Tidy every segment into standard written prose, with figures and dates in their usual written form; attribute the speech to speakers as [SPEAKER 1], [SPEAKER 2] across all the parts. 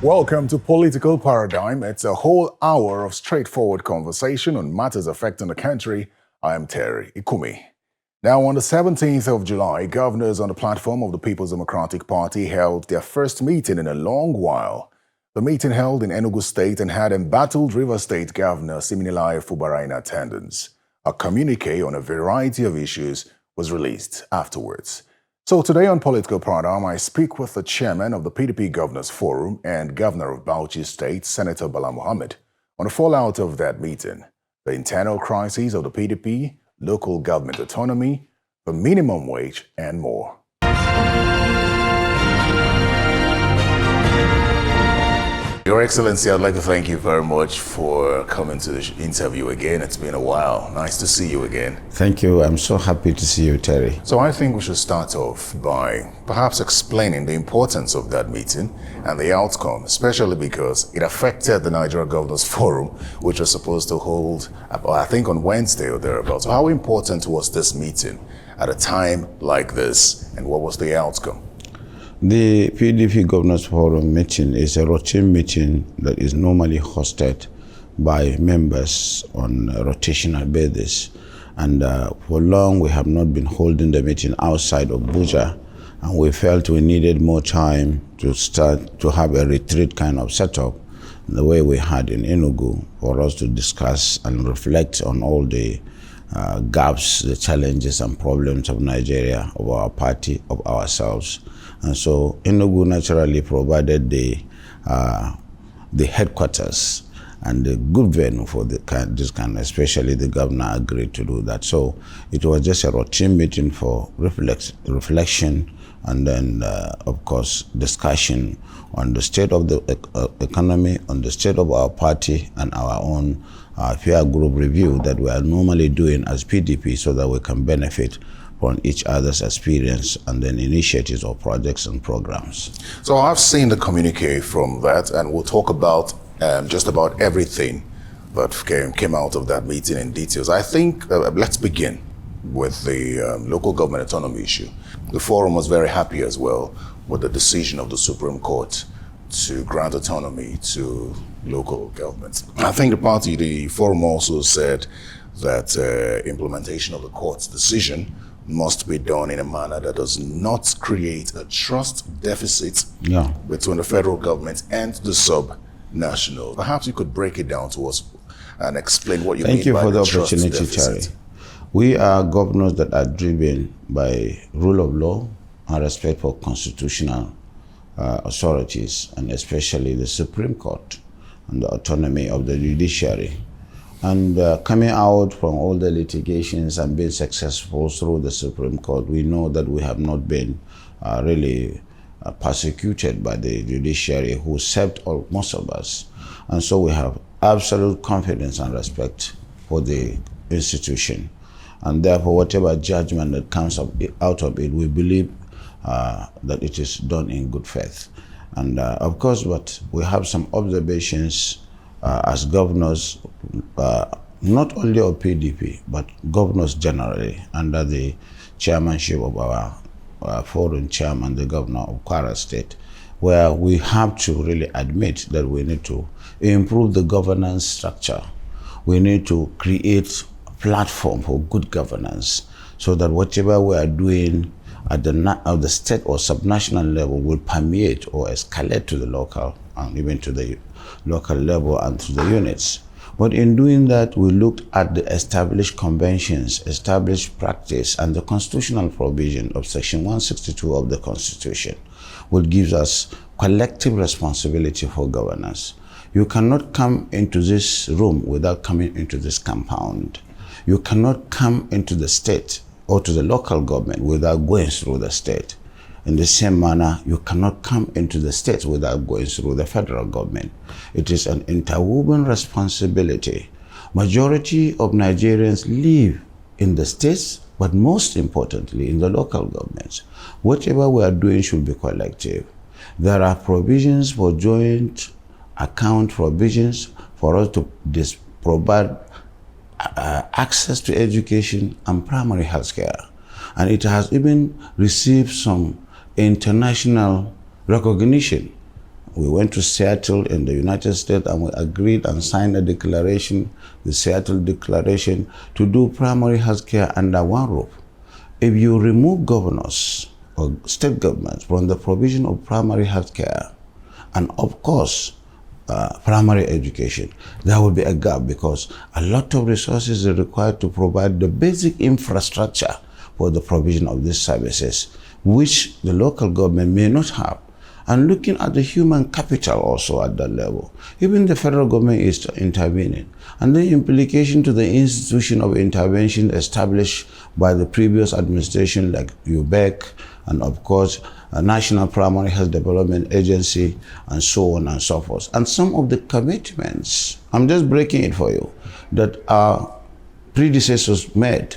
[SPEAKER 1] Welcome to Political Paradigm. It's a whole hour of straightforward conversation on matters affecting the country. I am Terry Ikumi. Now, on the 17th of July, governors on the platform of the People's Democratic Party held their first meeting in a long while. The meeting held in Enugu State and had embattled River State Governor Wike-Fubara in attendance. A communique on a variety of issues was released afterwards. So today on Political Paradigm, I speak with the chairman of the PDP Governors Forum and governor of Bauchi State, Senator Bala Mohammed, on the fallout of that meeting, the internal crises of the PDP, local government autonomy, the minimum wage, and more. Your Excellency, I'd like to thank you very much for coming to the interview again. It's been a while. Nice to see you again.
[SPEAKER 2] Thank you. I'm so happy to see you, Terry.
[SPEAKER 1] So I think we should start off by perhaps explaining the importance of that meeting and the outcome, especially because it affected the Nigeria Governors Forum, which was supposed to hold, I think, on Wednesday or thereabouts. So how important was this meeting at a time like this, and what was the outcome?
[SPEAKER 2] The PDP Governors Forum meeting is a routine meeting that is normally hosted by members on a rotational basis. And for long, we have not been holding the meeting outside of Abuja, and we felt we needed more time to start to have a retreat kind of setup, the way we had in Enugu, for us to discuss and reflect on all the gaps, the challenges and problems of Nigeria, of our party, of ourselves. And so Enugu naturally provided the headquarters and the good venue for this kind, especially the governor agreed to do that. So it was just a routine meeting for reflection and then, of course, discussion on the state of the economy, on the state of our party, and our own peer group review that we are normally doing as PDP so that we can benefit on each other's experience and then initiatives or projects and programs.
[SPEAKER 1] So I've seen the communique from that, and we'll talk about just about everything that came out of that meeting in details. I think let's begin with the local government autonomy issue. The forum was very happy as well with the decision of the Supreme Court to grant autonomy to local governments. I think the forum also said that implementation of the court's decision must be done in a manner that does not create a trust deficit between the federal government and the sub-national. Perhaps you could break it down to us and explain what you mean by the trust deficit.
[SPEAKER 2] Thank you for the opportunity, Terry. We are governors that are driven by rule of law and respect for constitutional authorities, and especially the Supreme Court and the autonomy of the judiciary. And coming out from all the litigations and being successful through the Supreme Court, we know that we have not been really persecuted by the judiciary, who served most of us. And so we have absolute confidence and respect for the institution. And therefore, whatever judgment that comes out of it, we believe that it is done in good faith. And of course, but we have some observations as governors, not only of PDP, but governors generally, under the chairmanship of our foreign chairman, the governor of Kwara State, where we have to really admit that we need to improve the governance structure. We need to create a platform for good governance so that whatever we are doing at the state or subnational level will permeate or escalate to the local and even to the local level and to the units. But in doing that, we looked at the established conventions, established practice, and the constitutional provision of Section 162 of the Constitution, which gives us collective responsibility for governance. You cannot come into this room without coming into this compound. You cannot come into the state or to the local government without going through the state. In the same manner, you cannot come into the states without going through the federal government. It is an interwoven responsibility. Majority of Nigerians live in the states, but most importantly in the local governments. Whatever we are doing should be collective. There are provisions for joint account provisions for us to provide access to education and primary health care. And it has even received some international recognition We went to Seattle in the United States and we agreed and signed a declaration, the Seattle Declaration, to do primary health care under one roof. If you remove governors or state governments from the provision of primary health care and, of course, primary education, there will be a gap because a lot of resources are required to provide the basic infrastructure for the provision of these services, which the local government may not have. And looking at the human capital also at that level, even the federal government is intervening. And the implication to the institution of intervention established by the previous administration like UBEC and of course a National Primary Health Development Agency and so on and so forth. And some of the commitments, I'm just breaking it for you, that our predecessors made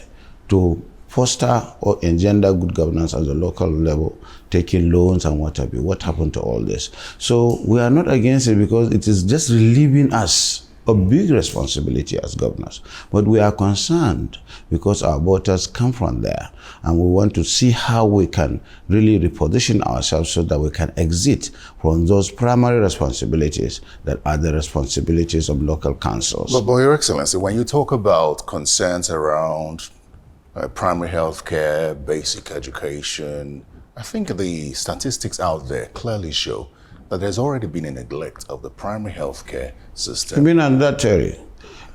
[SPEAKER 2] to foster or engender good governance at the local level, taking loans and what have you. What happened to all this? So we are not against it because it is just relieving us a big responsibility as governors. But we are concerned because our voters come from there and we want to see how we can really reposition ourselves so that we can exit from those primary responsibilities that are the responsibilities of local councils.
[SPEAKER 1] But Your Excellency, when you talk about concerns around primary health care, basic education, I think the statistics out there clearly show that there's already been a neglect of the primary health care system.
[SPEAKER 2] Even on that, Terry,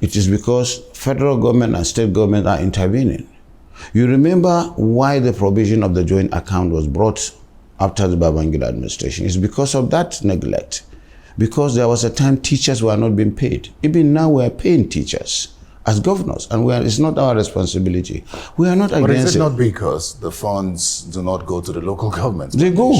[SPEAKER 2] it is because federal government and state government are intervening. You remember why the provision of the joint account was brought after the Babangida administration? It's because of that neglect. Because there was a time teachers were not being paid. Even now we are paying teachers as governors, and it's not our responsibility. We are not against it.
[SPEAKER 1] But is it not because the funds do not go to the local governments?
[SPEAKER 2] They go.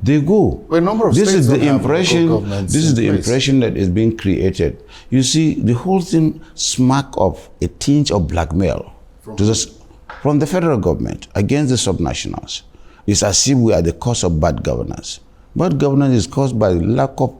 [SPEAKER 2] They go.
[SPEAKER 1] Well, a number of
[SPEAKER 2] this
[SPEAKER 1] states
[SPEAKER 2] is the
[SPEAKER 1] don't have
[SPEAKER 2] impression.
[SPEAKER 1] local governments
[SPEAKER 2] This is the
[SPEAKER 1] place.
[SPEAKER 2] impression that is being created. You see, the whole thing smack of a tinge of blackmail from the federal government against the subnationals. It's as if we are the cause of bad governance. Bad governance is caused by lack of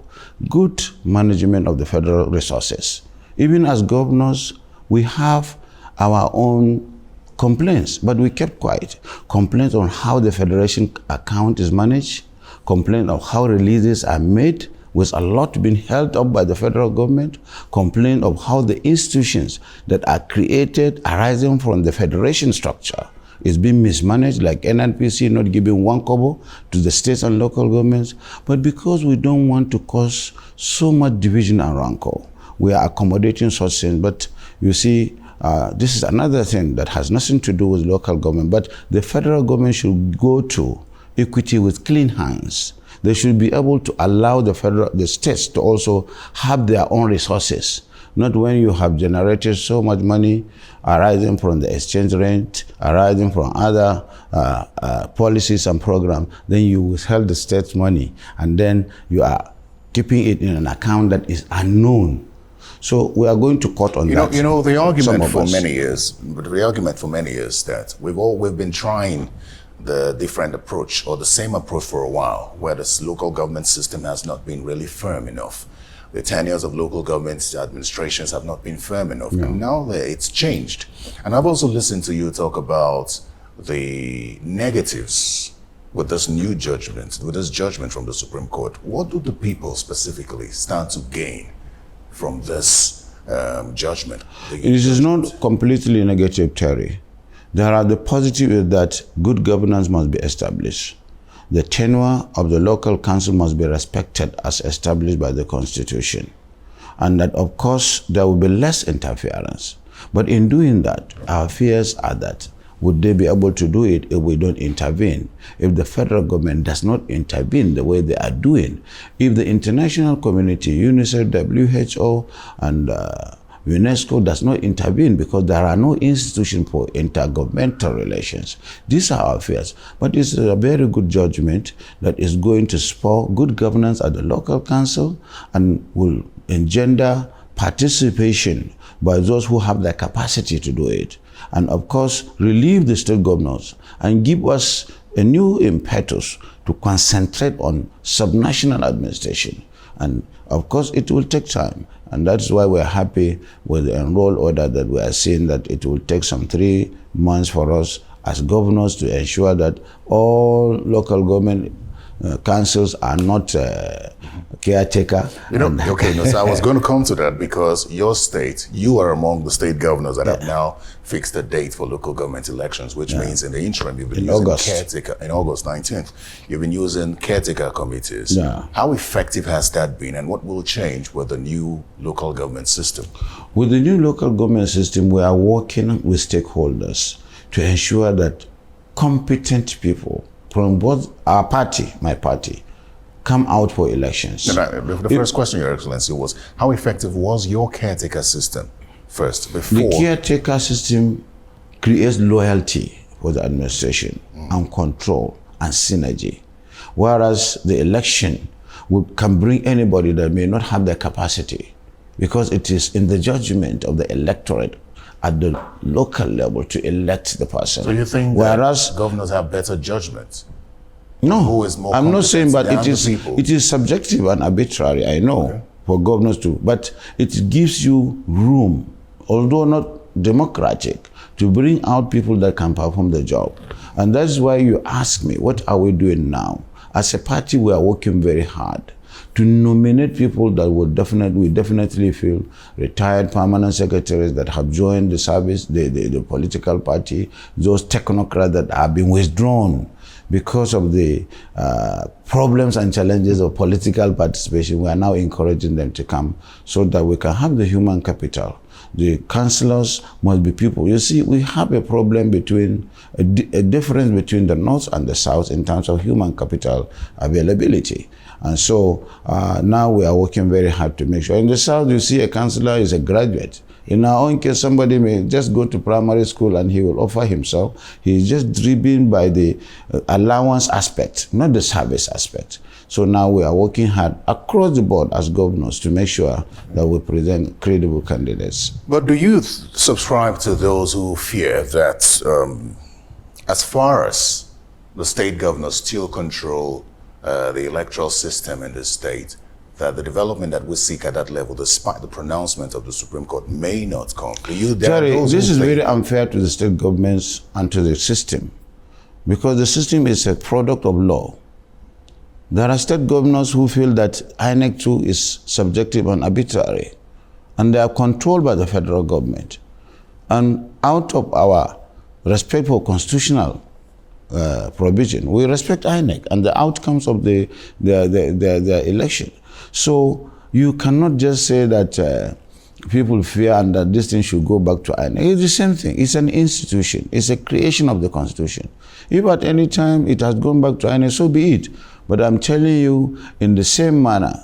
[SPEAKER 2] good management of the federal resources. Even as governors, we have our own complaints, but we kept quiet. Complaints on how the federation account is managed, complaints of how releases are made, with a lot being held up by the federal government, complaint of how the institutions that are created arising from the federation structure is being mismanaged, like NNPC not giving one kobo to the states and local governments. But because we don't want to cause so much division and rancor, we are accommodating such things. But you see, this is another thing that has nothing to do with local government, but the federal government should go to equity with clean hands. They should be able to allow the states to also have their own resources. Not when you have generated so much money arising from the exchange rate, arising from other policies and programs, then you withhold the state's money and then you are keeping it in an account that is unknown. So we are going to court on that.
[SPEAKER 1] You know, the argument for many years, that we've been trying the different approach or the same approach for a while, where this local government system has not been really firm enough. The tenures of local government administrations have not been firm enough. No. And now it's changed. And I've also listened to you talk about the negatives with this new judgment, with this judgment from the Supreme Court. What do the people specifically stand to gain from this judgment?
[SPEAKER 2] It is not completely negative, Terry. There are the positives that good governance must be established. The tenure of the local council must be respected as established by the Constitution. And that, of course, there will be less interference. But in doing that, our fears are that would they be able to do it if we don't intervene? If the federal government does not intervene the way they are doing? If the international community, UNICEF, WHO, and UNESCO does not intervene because there are no institutions for intergovernmental relations. These are our fears. But it's a very good judgment that is going to spur good governance at the local council and will engender participation by those who have the capacity to do it. And of course, relieve the state governors and give us a new impetus to concentrate on subnational administration. And of course, it will take time. And that's why we're happy with the enroll order that we are seeing that it will take some 3 months for us as governors to ensure that all local government councils are not caretaker.
[SPEAKER 1] So I was going to come to that because your state, you are among the state governors that have now fixed a date for local government elections, which means in the interim you've been using caretaker in August 19th. You've been using caretaker committees. How effective has that been, and what will change with the new local government system?
[SPEAKER 2] With the new local government system, we are working with stakeholders to ensure that competent people from both our party, my party, come out for elections.
[SPEAKER 1] The first question, Your Excellency, was how effective was your caretaker system first, before?
[SPEAKER 2] The caretaker system creates loyalty for the administration and control and synergy, whereas the election can bring anybody that may not have the capacity, because it is in the judgment of the electorate at the local level to elect the person.
[SPEAKER 1] So you think that governors have better judgment?
[SPEAKER 2] No,
[SPEAKER 1] who is more
[SPEAKER 2] I'm not saying, but it is subjective and arbitrary, I know, for governors to, but it gives you room, although not democratic, to bring out people that can perform the job. And that's why you ask me, what are we doing now? As a party, we are working very hard to nominate people that we definitely feel retired permanent secretaries that have joined the service, the political party, those technocrats that have been withdrawn because of the problems and challenges of political participation. We are now encouraging them to come so that we can have the human capital. The councillors must be people. You see, we have a problem between, a difference between the North and the South in terms of human capital availability. And so now we are working very hard to make sure. In the South, you see a councillor is a graduate. In our own case, somebody may just go to primary school and he will offer himself. He is just driven by the allowance aspect, not the service aspect. So now we are working hard across the board as governors to make sure that we present credible candidates.
[SPEAKER 1] But do you subscribe to those who fear that as far as the state governors still control the electoral system in the state, that the development that we seek at that level, despite the pronouncement of the Supreme Court, may not come?
[SPEAKER 2] Jerry, this is very unfair to the state governments and to the system, because the system is a product of law. There are state governors who feel that INEC too is subjective and arbitrary, and they are controlled by the federal government. And out of our respect for constitutional provision, we respect INEC and the outcomes of their election. So you cannot just say that people fear and that this thing should go back to INEC. It's the same thing. It's an institution. It's a creation of the Constitution. If at any time it has gone back to INEC, so be it. But I'm telling you, in the same manner,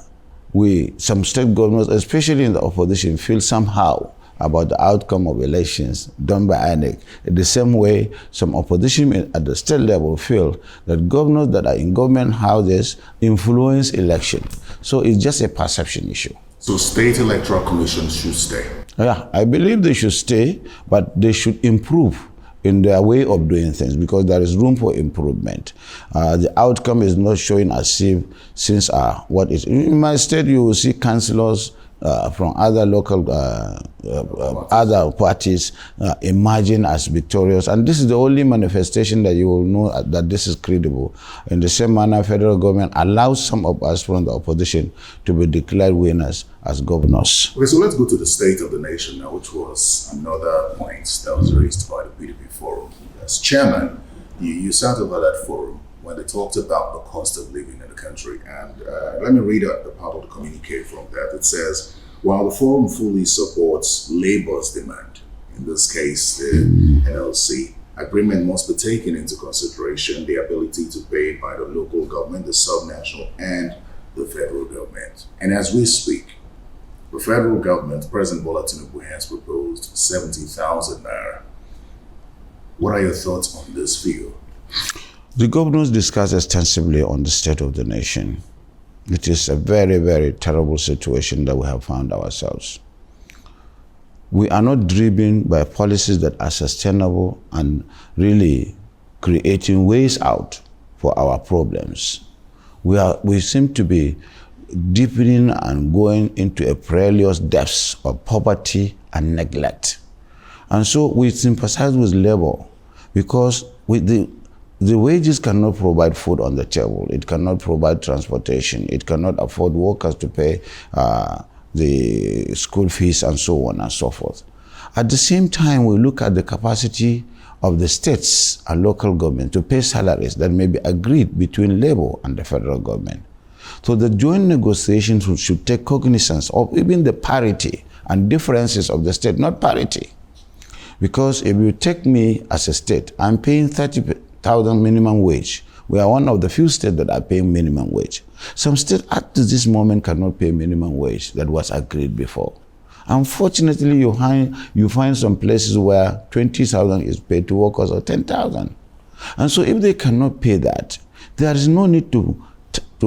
[SPEAKER 2] some state governors, especially in the opposition, feel somehow about the outcome of elections done by INEC. In the same way, some opposition at the state level feel that governors that are in government houses influence election. So it's just a perception issue.
[SPEAKER 1] So state electoral commissions should stay?
[SPEAKER 2] Yeah, I believe they should stay, but they should improve in their way of doing things, because there is room for improvement. The outcome is not showing as if since what is. In my state, you will see councillors from other local, other parties emerging as victorious. And this is the only manifestation that you will know that this is credible. In the same manner, federal government allows some of us from the opposition to be declared winners as governors.
[SPEAKER 1] Okay, so let's go to the state of the nation now, which was another point that was raised by the PDP forum. As chairman, you sat over that forum when they talked about the cost of living in the country. And let me read out the part of the communique from that. It says, while the forum fully supports labor's demand, in this case, the NLC, agreement must be taken into consideration the ability to pay by the local government, the subnational, and the federal government. And as we speak, the federal government, President Bala has proposed 70,000 naira. What are your thoughts on this field?
[SPEAKER 2] The governors discussed extensively on the state of the nation. It is a very, very terrible situation that we have found ourselves. We are not driven by policies that are sustainable and really creating ways out for our problems. We seem to be deepening and going into a perilous depths of poverty and neglect. And so we sympathize with labor, because with the the wages cannot provide food on the table. It cannot provide transportation. It cannot afford workers to pay the school fees and so on and so forth. At the same time, we look at the capacity of the states and local government to pay salaries that may be agreed between Labour and the federal government. So the joint negotiations should take cognizance of even the parity and differences of the state, not parity. Because if you take me as a state, I'm paying 30,000 minimum wage. We are one of the few states that are paying minimum wage. Some states up to this moment cannot pay minimum wage that was agreed before. Unfortunately, you find some places where 20,000 is paid to workers or 10,000. And so if they cannot pay that, there is no need to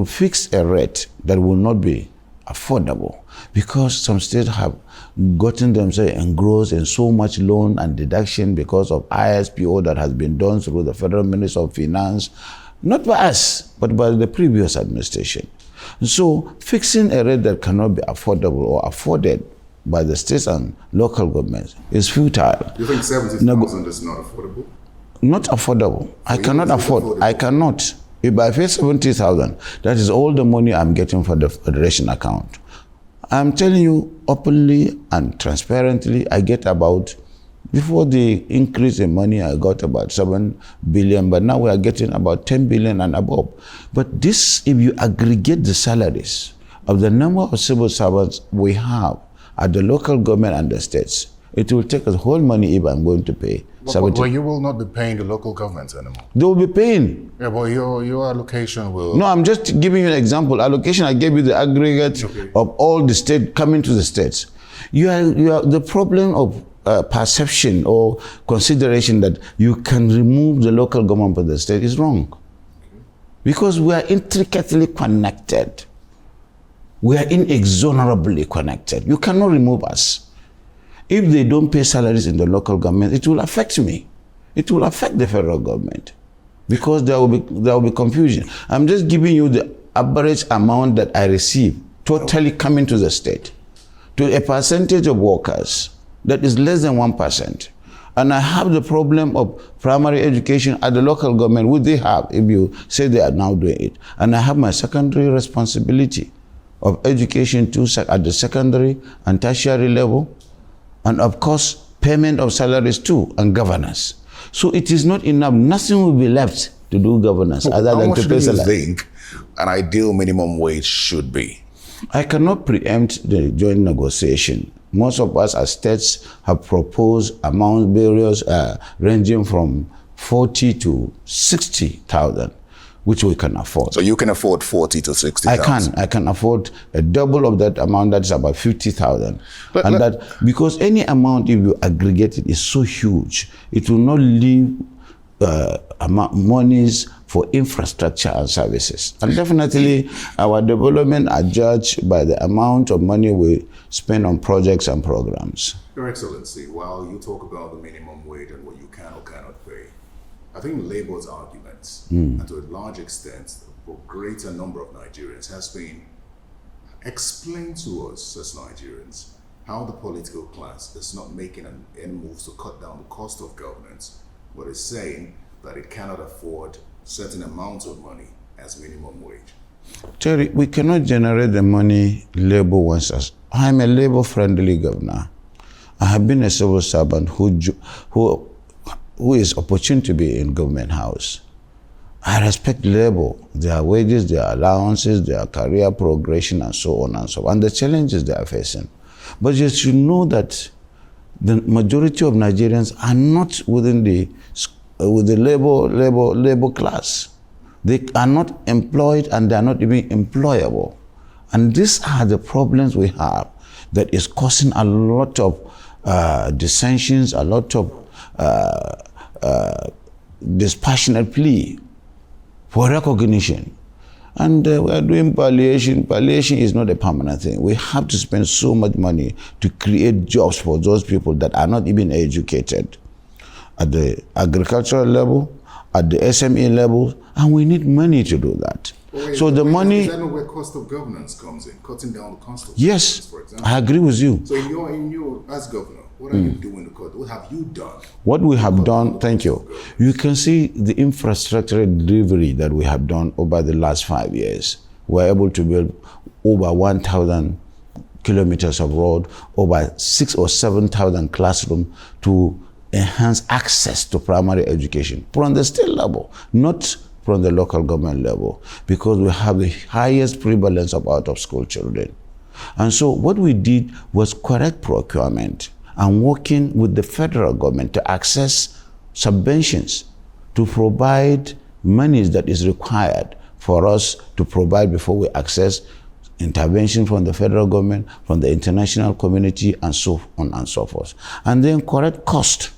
[SPEAKER 2] fix a rate that will not be affordable, because some states have gotten themselves engrossed in so much loan and deduction because of ISPO that has been done through the Federal Ministry of Finance, not by us, but by the previous administration. So fixing a rate that cannot be affordable or afforded by the states and local governments is futile.
[SPEAKER 1] You think 70,000 is not affordable?
[SPEAKER 2] Not affordable. I cannot afford. I cannot. If I pay 70,000, that is all the money I'm getting for the federation account. I'm telling you openly and transparently, I get about, before the increase in money, I got about 7 billion, but now we are getting about 10 billion and above. But this, if you aggregate the salaries of the number of civil servants we have at the local government and the states, it will take us whole money if I'm going to pay.
[SPEAKER 1] But you will not be paying the local governments anymore.
[SPEAKER 2] They will be paying.
[SPEAKER 1] Yeah, but your allocation will...
[SPEAKER 2] No, I'm just giving you an example. Allocation, I gave you the aggregate of all the state coming to the states. You are the problem of perception or consideration that you can remove the local government from the state is wrong. Okay. Because we are intricately connected. We are inexorably connected. You cannot remove us. If they don't pay salaries in the local government, it will affect me. It will affect the federal government, because there will be confusion. I'm just giving you the average amount that I receive totally coming to the state, to a percentage of workers that is less than 1%. And I have the problem of primary education at the local government, which they have, if you say they are now doing it. And I have my secondary responsibility of education too, at the secondary and tertiary level. And of course, payment of salaries too, and governance. So it is not enough. Nothing will be left to do governance other than to pay salaries. How much do you think
[SPEAKER 1] an ideal minimum wage should be?
[SPEAKER 2] I cannot preempt the joint negotiation. Most of us as states have proposed amounts various ranging from 40 to 60,000. Which we can afford.
[SPEAKER 1] So you can afford 40 to 60,000?
[SPEAKER 2] I can afford a double of that amount, that is about 50,000. And that, because any amount, if you aggregate it, is so huge, it will not leave monies for infrastructure and services. And definitely, our development are judged by the amount of money we spend on projects and programs.
[SPEAKER 1] Your Excellency, while you talk about the minimum wage and what you can or cannot pay, I think Labour's arguments, and to a large extent, a greater number of Nigerians, has been explained to us as Nigerians how the political class is not making any moves to cut down the cost of governance, but is saying that it cannot afford certain amounts of money as minimum wage.
[SPEAKER 2] Terry, we cannot generate the money Labour wants us. I'm a Labour-friendly governor. I have been a civil servant who is opportune to be in government house. I respect Labour, their wages, their allowances, their career progression, and so on and so on, and the challenges they are facing. But you should know that the majority of Nigerians are not within the labor class. They are not employed, and they are not even employable. And these are the problems we have that is causing a lot of dissensions, a lot of dispassionate plea for recognition. And we are doing palliation. Palliation is not a permanent thing. We have to spend so much money to create jobs for those people that are not even educated at the agricultural level, at the SME level, and we need money to do that. So the money...
[SPEAKER 1] Is that not where cost of governance comes in, cutting down the cost of
[SPEAKER 2] yes,
[SPEAKER 1] governance, for example?
[SPEAKER 2] I agree with you.
[SPEAKER 1] So in your as governor, What are you doing? What have you done?
[SPEAKER 2] What we have done, thank you. You can see the infrastructure delivery that we have done over the last 5 years. We're able to build over 1,000 kilometers of road, over 6,000 or 7,000 classrooms to enhance access to primary education from the state level, not from the local government level, because we have the highest prevalence of out-of-school children. And so what we did was correct procurement and working with the federal government to access subventions, to provide monies that is required for us to provide before we access intervention from the federal government, from the international community, and so on and so forth. And then correct cost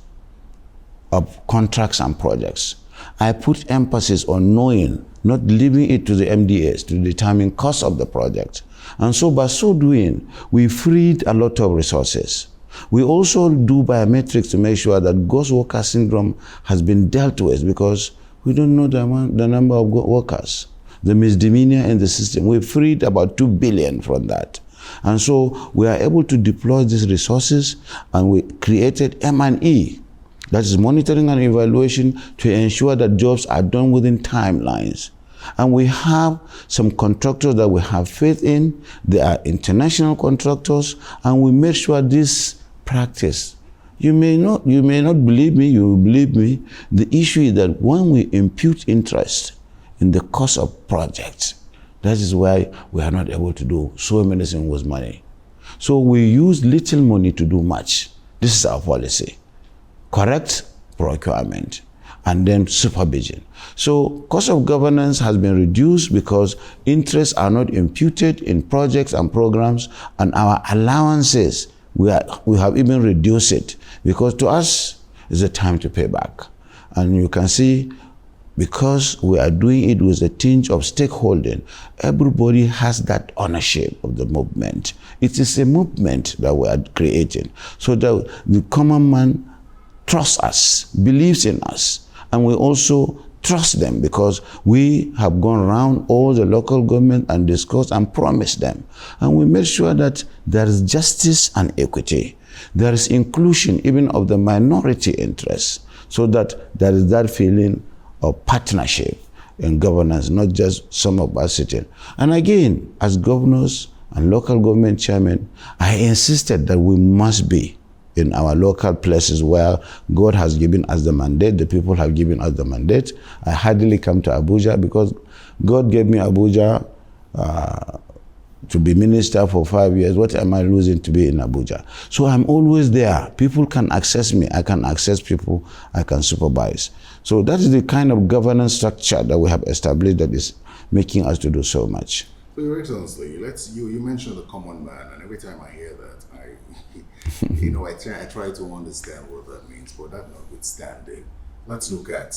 [SPEAKER 2] of contracts and projects. I put emphasis on knowing, not leaving it to the MDAs to determine cost of the project. And so by so doing, we freed a lot of resources. We also do biometrics to make sure that ghost worker syndrome has been dealt with, because we don't know the number of workers, the misdemeanor in the system. We freed about 2 billion from that. And so we are able to deploy these resources, and we created M&E, that is monitoring and evaluation, to ensure that jobs are done within timelines. And we have some contractors that we have faith in. They are international contractors, and we make sure this practice. You may not believe me, you will believe me. The issue is that when we impute interest in the cost of projects, that is why we are not able to do so many things with money. So we use little money to do much. This is our policy. Correct procurement, and then supervision. So cost of governance has been reduced because interests are not imputed in projects and programs, and our allowances, we have even reduced it, because to us, it's a time to pay back. And you can see, because we are doing it with a tinge of stakeholding, everybody has that ownership of the movement. It is a movement that we are creating, so that the common man trusts us, believes in us, and we also trust them, because we have gone around all the local government and discussed and promised them. And we made sure that there is justice and equity. There is inclusion even of the minority interests, so that there is that feeling of partnership in governance, not just some of us sitting. And again, as governors and local government chairmen, I insisted that we must be in our local places where God has given us the mandate, the people have given us the mandate. I hardly come to Abuja, because God gave me Abuja to be minister for 5 years. What am I losing to be in Abuja? So I'm always there. People can access me. I can access people. I can supervise. So that is the kind of governance structure that we have established that is making us to do so much.
[SPEAKER 1] So, Your Excellency, you mentioned the common man, and every time I hear that, I try to understand what that means. But that notwithstanding, let's look at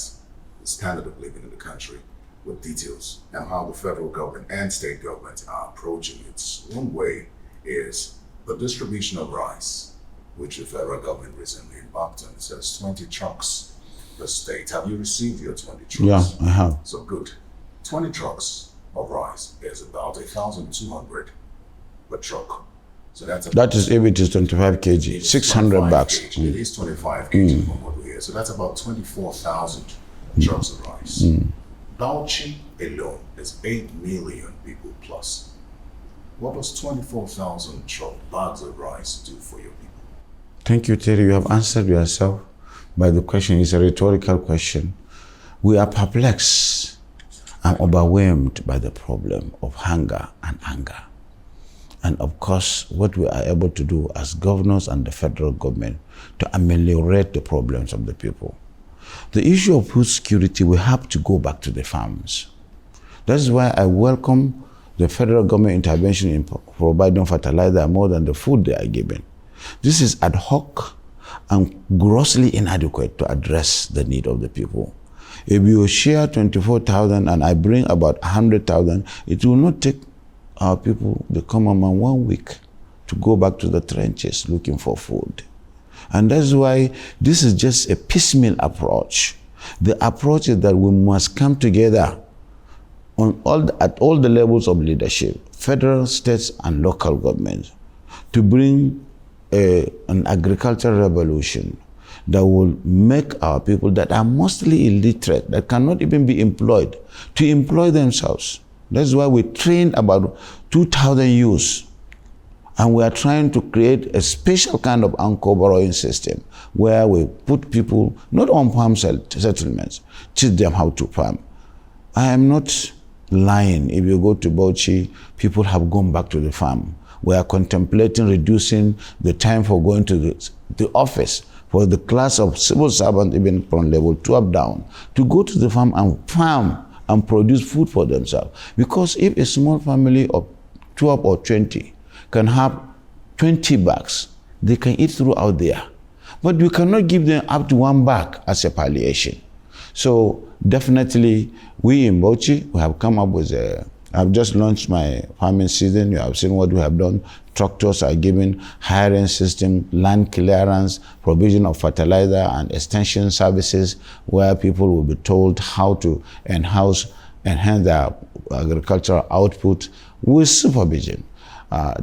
[SPEAKER 1] the standard of living in the country with details and how the federal government and state government are approaching it. One way is the distribution of rice, which the federal government recently embarked on. It says 20 trucks per state. Have you received your 20 trucks?
[SPEAKER 2] Yeah, I have.
[SPEAKER 1] So good. 20 trucks of rice is about 1,200 per truck. So that is
[SPEAKER 2] if it is 25 kg, 600 bucks.
[SPEAKER 1] It is 25 kg from what we hear. So that's about 24,000 trucks of rice. Bauchi alone is 8 million people plus. What does 24,000 bags of rice do for your people?
[SPEAKER 2] Thank you, Terry. You have answered yourself by the question. It's a rhetorical question. We are perplexed and overwhelmed by the problem of hunger and anger. And of course, what we are able to do as governors and the federal government to ameliorate the problems of the people. The issue of food security, we have to go back to the farms. That's why I welcome the federal government intervention in providing fertilizer more than the food they are given. This is ad hoc and grossly inadequate to address the need of the people. If you share 24,000 and I bring about 100,000, it will not take our people, the common man, 1 week to go back to the trenches looking for food. And that's why this is just a piecemeal approach. The approach is that we must come together at all the levels of leadership, federal, states, and local governments, to bring an agricultural revolution that will make our people that are mostly illiterate, that cannot even be employed, to employ themselves. That's why we trained about 2,000 youths. And we are trying to create a special kind of anchor borrowing system where we put people not on farm settlements, teach them how to farm. I am not lying. If you go to Bauchi, people have gone back to the farm. We are contemplating reducing the time for going to the office for the class of civil servants, even from level 12 down, to go to the farm and produce food for themselves. Because if a small family of 12 or 20 can have 20 bags, they can eat throughout there. But we cannot give them up to 1 bag as a palliation. So definitely, we in Bauchi, we have come up with I've just launched my farming season. You have seen what we have done. Tractors are given, hiring system, land clearance, provision of fertilizer and extension services where people will be told how to enhance their agricultural output with supervision.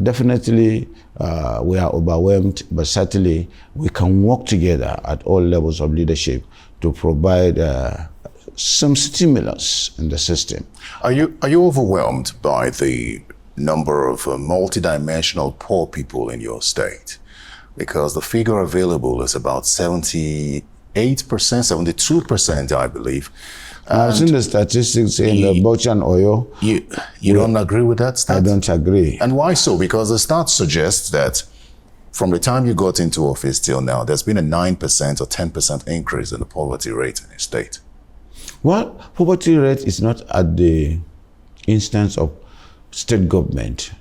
[SPEAKER 2] Definitely, we are overwhelmed, but certainly we can work together at all levels of leadership to provide some stimulus in the system.
[SPEAKER 1] Are you overwhelmed by the number of multidimensional poor people in your state? Because the figure available is about 78%, 72%, I believe.
[SPEAKER 2] I've seen the statistics in the Bauchi and Oyo.
[SPEAKER 1] You don't agree with that stat?
[SPEAKER 2] I don't agree.
[SPEAKER 1] And why so? Because the stat suggests that from the time you got into office till now, there's been a 9% or 10% increase in the poverty rate in the state.
[SPEAKER 2] Well, poverty rate is not at the instance of state government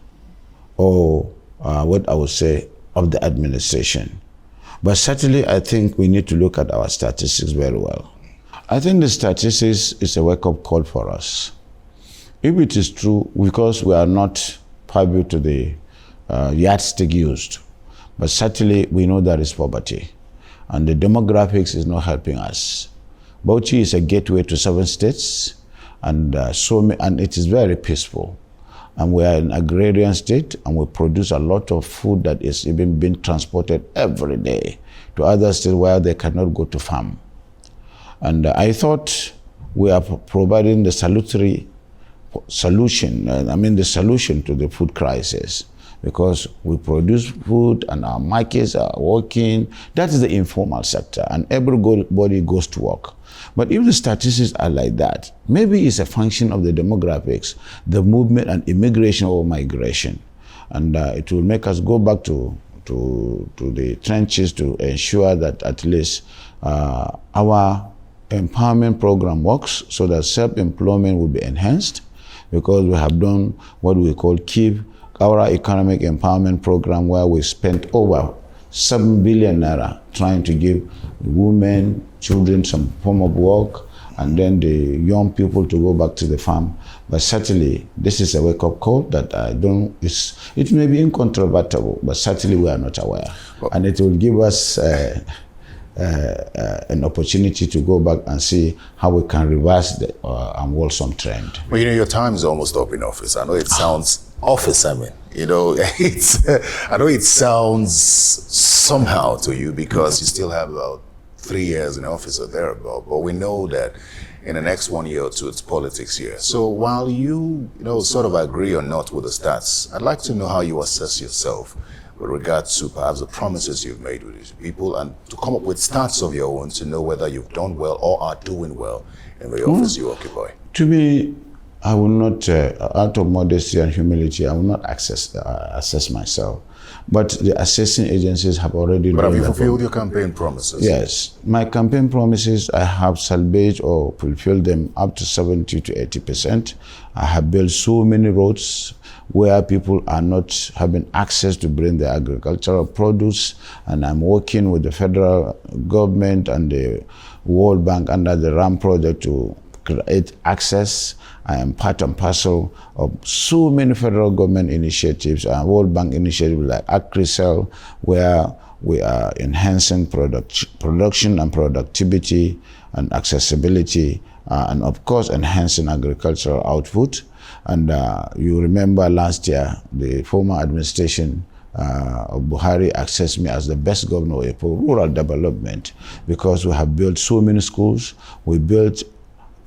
[SPEAKER 2] or what I would say of the administration. But certainly I think we need to look at our statistics very well. I think the statistics is a wake-up call for us. If it is true, because we are not privy to the yardstick used, but certainly we know there is poverty, and the demographics is not helping us. Bauchi is a gateway to 7 states, and it is very peaceful. And we are an agrarian state, and we produce a lot of food that is even being transported every day to other states where they cannot go to farm. And I thought we are providing the salutary solution, the solution to the food crisis, because we produce food and our markets are working. That is the informal sector, and everybody goes to work. But if the statistics are like that, maybe it's a function of the demographics, the movement and immigration or migration. And it will make us go back to the trenches to ensure that at least our empowerment program works so that self-employment will be enhanced, because we have done what we call KEEP, our economic empowerment program, where we spent over 7 billion naira trying to give women, children some form of work, and then the young people to go back to the farm. But certainly, this is a wake-up call that it may be incontrovertible, but certainly we are not aware. And it will give us an opportunity to go back and see how we can reverse the unwholesome trend.
[SPEAKER 1] Well, your time is almost up in office. I know it sounds I know it sounds somehow to you because you still have about 3 years in office or thereabout, but we know that in the next 1 year or two, it's politics year. So while you sort of agree or not with the stats, I'd like to know how you assess yourself with regards to perhaps the promises you've made with these people, and to come up with stats of your own to know whether you've done well or are doing well in the office you occupy.
[SPEAKER 2] To me, I will not, out of modesty and humility, I will not assess myself. But the assessing agencies have already done.
[SPEAKER 1] But have you fulfilled your campaign promises?
[SPEAKER 2] Yes. My campaign promises, I have salvaged or fulfilled them up to 70 to 80%. I have built so many roads where people are not having access to bring their agricultural produce, and I'm working with the federal government and the World Bank under the RAM project to create access. I am part and parcel of so many federal government initiatives and World Bank initiatives like AgriCell, where we are enhancing production and productivity and accessibility, and of course enhancing agricultural output. And you remember last year, the former administration Buhari assessed me as the best governor for rural development because we have built so many schools. We built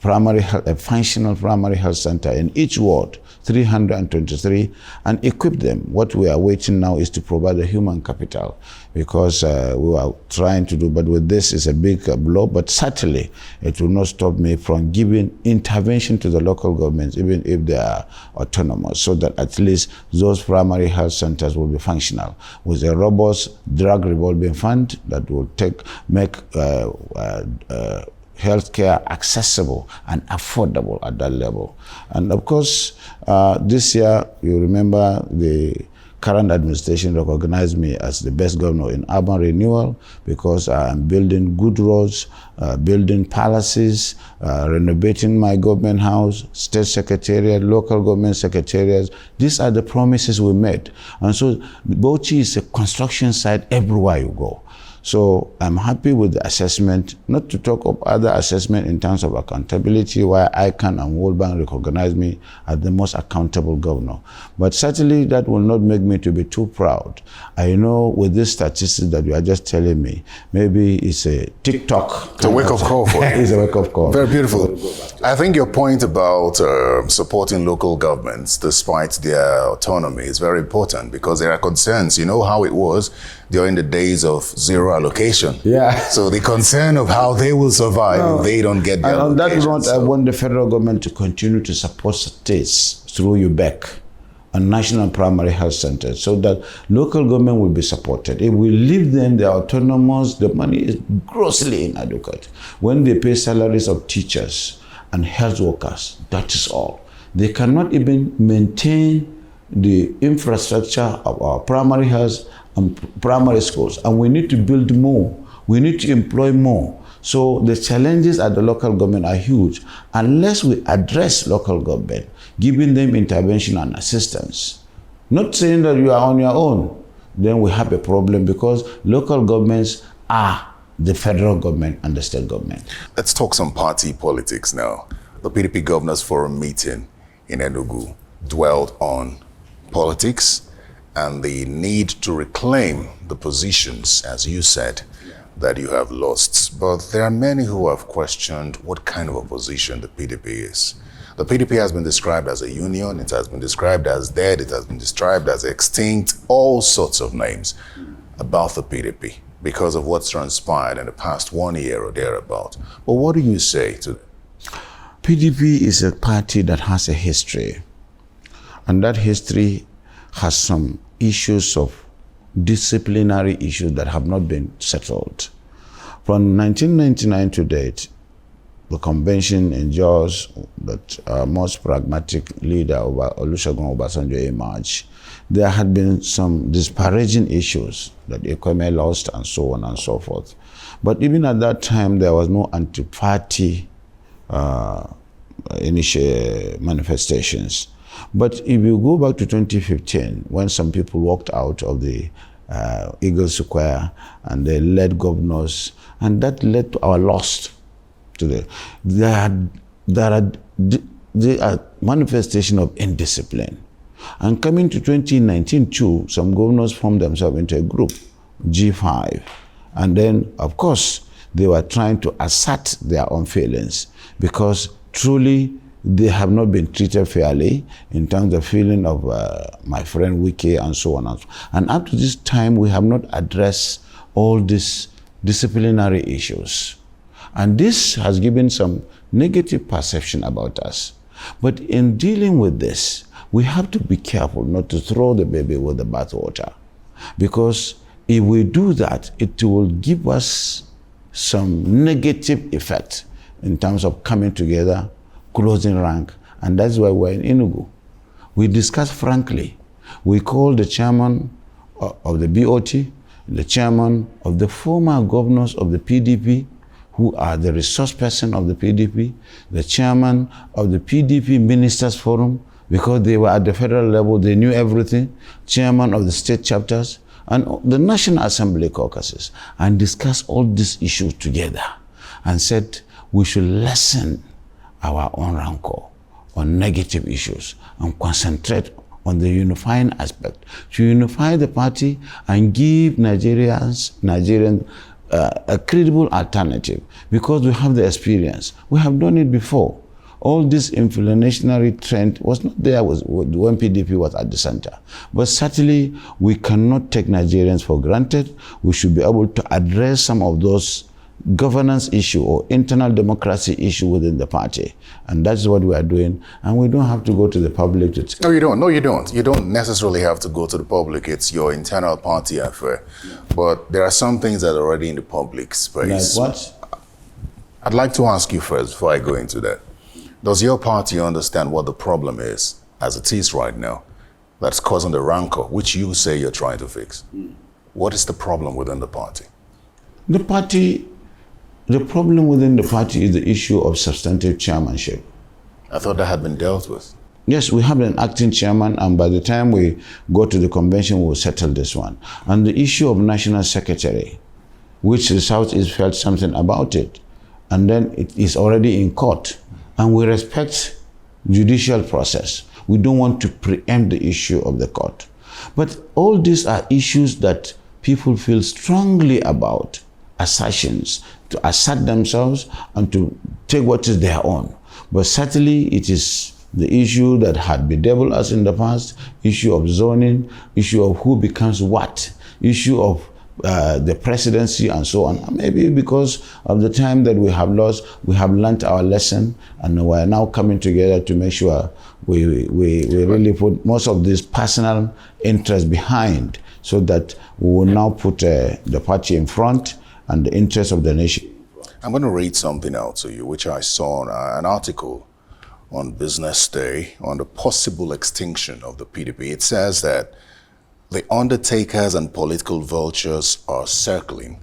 [SPEAKER 2] a functional primary health center in each ward, 323, and equip them. What we are waiting now is to provide the human capital because we are trying to do, but with this is a big blow, but certainly it will not stop me from giving intervention to the local governments, even if they are autonomous, so that at least those primary health centers will be functional with a robust drug revolving fund that will make healthcare accessible and affordable at that level. And of course, this year, you remember the current administration recognized me as the best governor in urban renewal because I am building good roads, building palaces, renovating my government house, state secretariat, local government secretariats. These are the promises we made. And so Bauchi is a construction site everywhere you go. So I'm happy with the assessment, not to talk of other assessment in terms of accountability, where ICANN and World Bank recognize me as the most accountable governor. But certainly that will not make me to be too proud. I know with this statistics that you are just telling me, maybe it's a TikTok.
[SPEAKER 1] It's a wake-up call for you.
[SPEAKER 2] It's a wake-up call.
[SPEAKER 1] Very beautiful. I think your point about supporting local governments despite their autonomy is very important because there are concerns. You know how it was during the days of zero allocation.
[SPEAKER 2] Yeah.
[SPEAKER 1] So the concern of how they will survive if they don't get their
[SPEAKER 2] allocation. On that front,
[SPEAKER 1] so.
[SPEAKER 2] I want the federal government to continue to support states through UBEC and national primary health centers so that local government will be supported. If we leave them, they are autonomous, the money is grossly inadequate. When they pay salaries of teachers and health workers, that is all. They cannot even maintain the infrastructure of our primary health and primary schools, and we need to build more. We need to employ more. So the challenges at the local government are huge. Unless we address local government, giving them intervention and assistance, not saying that you are on your own, then we have a problem because local governments are the federal government and the state government.
[SPEAKER 1] Let's talk some party politics now. The PDP Governors Forum meeting in Enugu dwelled on politics and the need to reclaim the positions, as you said, that you have lost. But there are many who have questioned what kind of opposition the PDP is. The PDP has been described as a union, it has been described as dead, it has been described as extinct, all sorts of names about the PDP because of what's transpired in the past 1 year or thereabout. But what do you say to them?
[SPEAKER 2] PDP is a party that has a history, and that history has some issues of disciplinary issues that have not been settled. From 1999 to date, the convention ensures that our most pragmatic leader, Olusegun Obasanjo, emerged. There had been some disparaging issues that Ekome lost and so on and so forth. But even at that time, there was no anti-party manifestations. But if you go back to 2015, when some people walked out of the Eagle Square and they led governors, and that led to our loss today. There are manifestation of indiscipline. And coming to 2019 too, some governors formed themselves into a group, G5. And then, of course, they were trying to assert their own feelings because truly they have not been treated fairly in terms of feeling of my friend Wike and so on. And up to this time, we have not addressed all these disciplinary issues. And this has given some negative perception about us. But in dealing with this, we have to be careful not to throw the baby with the bathwater. Because if we do that, it will give us some negative effect in terms of coming together, closing rank, and that's why we're in Enugu. We discuss frankly. We call the chairman of the BOT, the chairman of the former governors of the PDP, who are the resource person of the PDP, the chairman of the PDP Ministers Forum, because they were at the federal level, they knew everything, chairman of the state chapters, and the National Assembly caucuses, and discuss all these issues together, and said we should lessen our own rancor on negative issues and concentrate on the unifying aspect, to unify the party and give Nigerians a credible alternative, because we have the experience. We have done it before. All this inflationary trend was not there when PDP was at the center. But certainly, we cannot take Nigerians for granted. We should be able to address some of those governance issue or internal democracy issue within the party. And that's what we are doing. And we don't have to go to the public to...
[SPEAKER 1] No, you don't. No, you don't. You don't necessarily have to go to the public. It's your internal party affair. Yeah. But there are some things that are already in the public space.
[SPEAKER 2] Like what?
[SPEAKER 1] I'd like to ask you first, before I go into that. Does your party understand what the problem is, as it is right now, that's causing the rancor, which you say you're trying to fix? What is the problem within the party?
[SPEAKER 2] The problem within the party is the issue of substantive chairmanship.
[SPEAKER 1] I thought that had been dealt with.
[SPEAKER 2] Yes, we have an acting chairman, and by the time we go to the convention, we'll settle this one. And the issue of national secretary, which the Southeast felt something about it, and then it is already in court. And we respect judicial process. We don't want to preempt the issue of the court. But all these are issues that people feel strongly about, assertions, to assert themselves and to take what is their own. But certainly it is the issue that had bedeviled us in the past, issue of zoning, issue of who becomes what, issue of the presidency and so on. Maybe because of the time that we have lost, we have learnt our lesson, and we are now coming together to make sure we really put most of this personal interest behind, so that we will now put the party in front and the interest of the nation.
[SPEAKER 1] I'm going to read something out to you, which I saw on an article on Business Day on the possible extinction of the PDP. It says that the undertakers and political vultures are circling,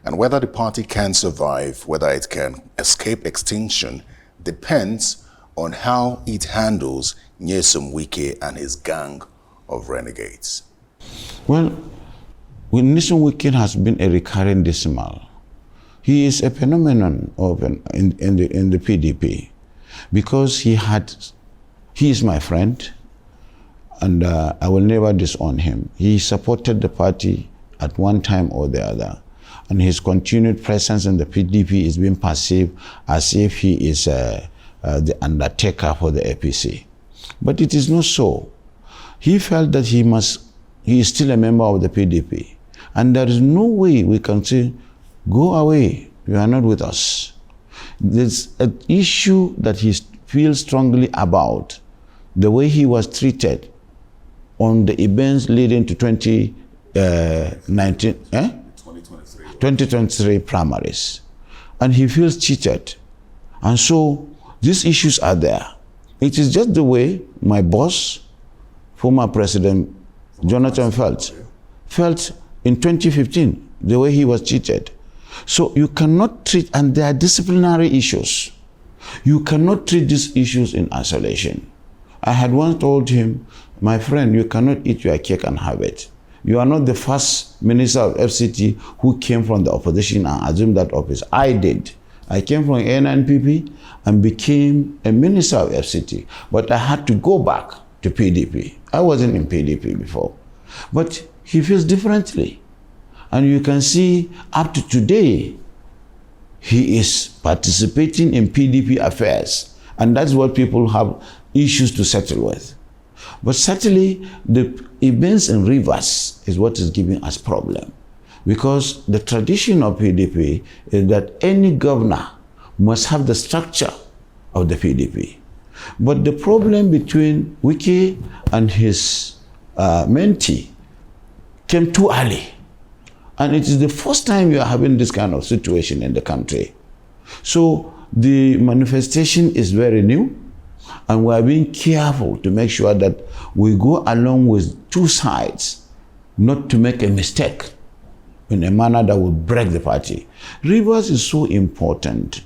[SPEAKER 1] and whether the party can survive, whether it can escape extinction, depends on how it handles Nyesom Wike and his gang of renegades.
[SPEAKER 2] Well, Nyesom Wike has been a recurring decimal. He is a phenomenon in the PDP, because he is my friend, and I will never disown him. He supported the party at one time or the other, and his continued presence in the PDP is being perceived as if he is the undertaker for the APC. But it is not so. He felt that he is still a member of the PDP, and there is no way we can say, go away, you are not with us. There's an issue that he feels strongly about, the way he was treated on the events leading to 2023 primaries. And he feels cheated. And so these issues are there. It is just the way my boss, former President Jonathan felt in 2015, the way he was cheated. So you cannot treat, and there are disciplinary issues. You cannot treat these issues in isolation. I had once told him, my friend, you cannot eat your cake and have it. You are not the first minister of FCT who came from the opposition and assumed that office. I did. I came from NNPP and became a minister of FCT, but I had to go back to PDP. I wasn't in PDP before. But he feels differently. And you can see up to today, he is participating in PDP affairs. And that's what people have issues to settle with. But certainly, the events in Rivers is what is giving us problem. Because the tradition of PDP is that any governor must have the structure of the PDP. But the problem between Wike and his mentee came too early. And it is the first time you are having this kind of situation in the country. So the manifestation is very new, and we are being careful to make sure that we go along with two sides, not to make a mistake in a manner that would break the party. Rivers is so important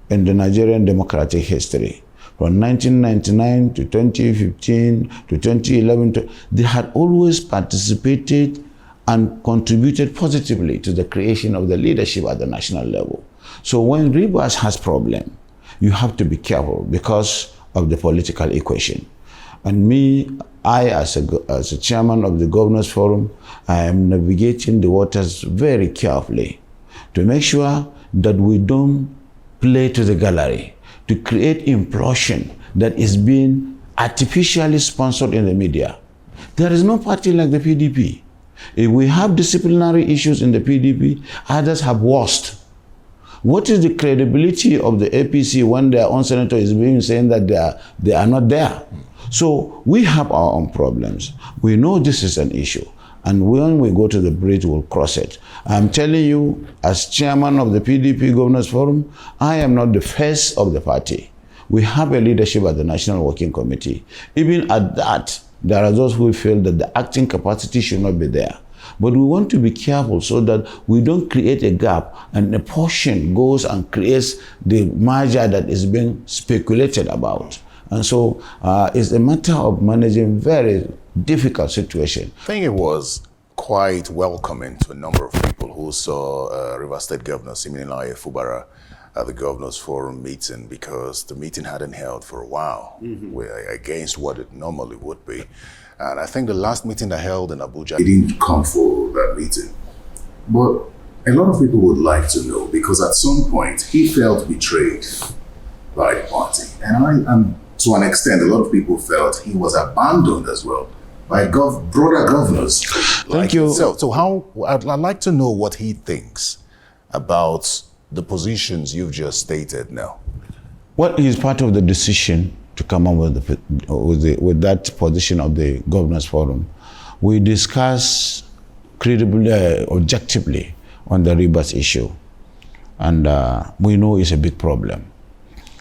[SPEAKER 2] in the Nigerian democratic history. From 1999 to 2015 to 2011, they had always participated and contributed positively to the creation of the leadership at the national level. So when Rivers has problem, you have to be careful because of the political equation. And I as a chairman of the Governors Forum, I am navigating the waters very carefully to make sure that we don't play to the gallery, to create implosion that is being artificially sponsored in the media. There is no party like the PDP. If we have disciplinary issues in the PDP, others have worst. What is the credibility of the APC when their own senator is being saying that they are not there? So we have our own problems. We know this is an issue. And when we go to the bridge, we'll cross it. I'm telling you, as chairman of the PDP Governors Forum, I am not the face of the party. We have a leadership at the National Working Committee. Even at that, there are those who feel that the acting capacity should not be there. But we want to be careful so that we don't create a gap and a portion goes and creates the merger that is being speculated about. And so it's a matter of managing very difficult situation.
[SPEAKER 1] I think it was quite welcoming to a number of people who saw River State Governor Wike-Fubara at the Governors Forum meeting, because the meeting hadn't held for a while, against what it normally would be. And I think the last meeting they held in Abuja, he didn't come for that meeting. But a lot of people would like to know, because at some point he felt betrayed by the party. And to an extent, a lot of people felt he was abandoned as well by broader governors.
[SPEAKER 2] Thank you.
[SPEAKER 1] So I'd like to know what he thinks about the positions you've just stated now.
[SPEAKER 2] What is part of the decision to come up with that position of the Governors Forum? We discuss credibly, objectively on the Rivers issue, and we know it's a big problem.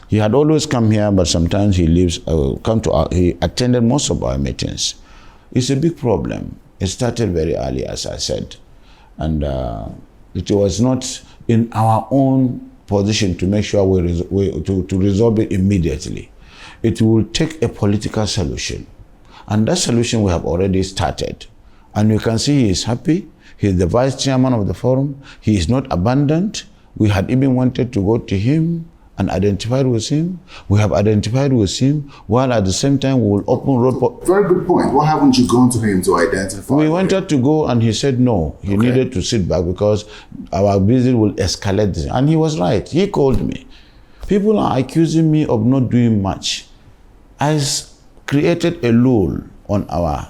[SPEAKER 2] He had always come here, but sometimes he leaves. He attended most of our meetings. It's a big problem. It started very early, as I said, and it was not in our own position to make sure to resolve it immediately. It will take a political solution, and that solution we have already started. And you can see he is happy. He is the vice chairman of the forum. He is not abandoned. We had even wanted to go to him and identified with him. We have identified with him, while at the same time we will open road for...
[SPEAKER 1] Very good point. Why haven't you gone to him to identify?
[SPEAKER 2] We wanted to go and he said no. He needed to sit back because our visit will escalate this. And he was right. He called me. People are accusing me of not doing much. I created a lull on our